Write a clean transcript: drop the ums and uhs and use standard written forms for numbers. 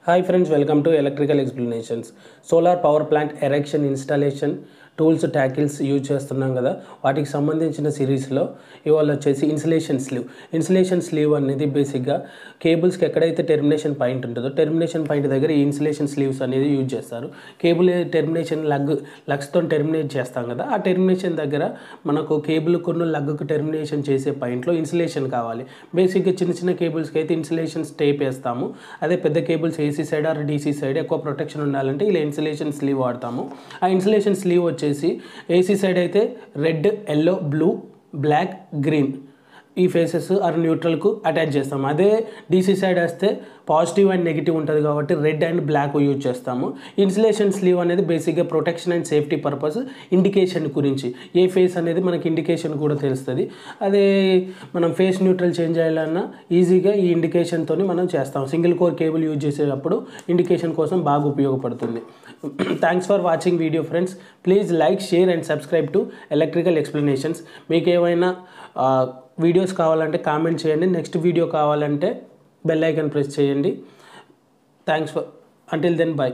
Hi friends, welcome to Electrical Explanations. Solar power plant erection installation tools tackles use చేస్తున్నాం కదా, వాటికి సంబంధించిన సిరీస్లో ఇవాళ వచ్చేసి ఇన్సులేషన్ స్లీవ్ అనేది బేసిక్గా కేబుల్స్కి ఎక్కడైతే టెర్మినేషన్ పాయింట్ ఉంటుందో టెర్మినేషన్ పాయింట్ దగ్గర ఈ ఇన్సులేషన్ స్లీవ్స్ అనేది యూజ్ చేస్తారు. కేబుల్ టెర్మినేషన్ లగ్స్తో టెర్మినేట్ చేస్తాం కదా, ఆ టెర్మినేషన్ దగ్గర మనకు కేబుల్ కొన్ని లగ్గుకు టెర్మినేషన్ చేసే పాయింట్లో ఇన్సులేషన్ కావాలి. బేసిక్గా చిన్న చిన్న కేబుల్స్కి అయితే ఇన్సులేషన్ టేప్ వేస్తాము. అదే పెద్ద cables AC side or DC side ఎక్కువ ప్రొటెక్షన్ ఉండాలంటే ఇలా ఇన్సులేషన్ స్లీవ్ వాడతాము. ఆ ఇన్సులేషన్ స్లీవ్ వచ్చేసి ఏసీ సైడ్ అయితే red, yellow, blue, black, green ఈ ఫేసెస్ ఆర్ న్యూట్రల్కు అటాచ్ చేస్తాము. అదే డీసీ సైడ్ వేస్తే పాజిటివ్ అండ్ నెగిటివ్ ఉంటుంది కాబట్టి రెడ్ అండ్ బ్లాక్ యూజ్ చేస్తాము. ఇన్సులేషన్ స్లీవ్ అనేది బేసిక్గా protection and safety purpose, indication గురించి ఏ ఫేస్ అనేది మనకి ఇండికేషన్ కూడా తెలుస్తుంది. అదే మనం ఫేస్ న్యూట్రల్ చేంజ్ చేయాలన్నా ఈజీగా ఈ ఇండికేషన్తో మనం చేస్తాం. సింగిల్ కోర్ కేబుల్ యూజ్ చేసేటప్పుడు ఇండికేషన్ కోసం బాగా ఉపయోగపడుతుంది. Thanks for watching video friends. Please like, share and subscribe to electrical explanations. మీకు ఏమైనా వీడియోస్ కావాలంటే కామెంట్ చేయండి. నెక్స్ట్ వీడియో కావాలంటే బెల్ ఐకాన్ ప్రెస్ చేయండి. Thanks for until then by.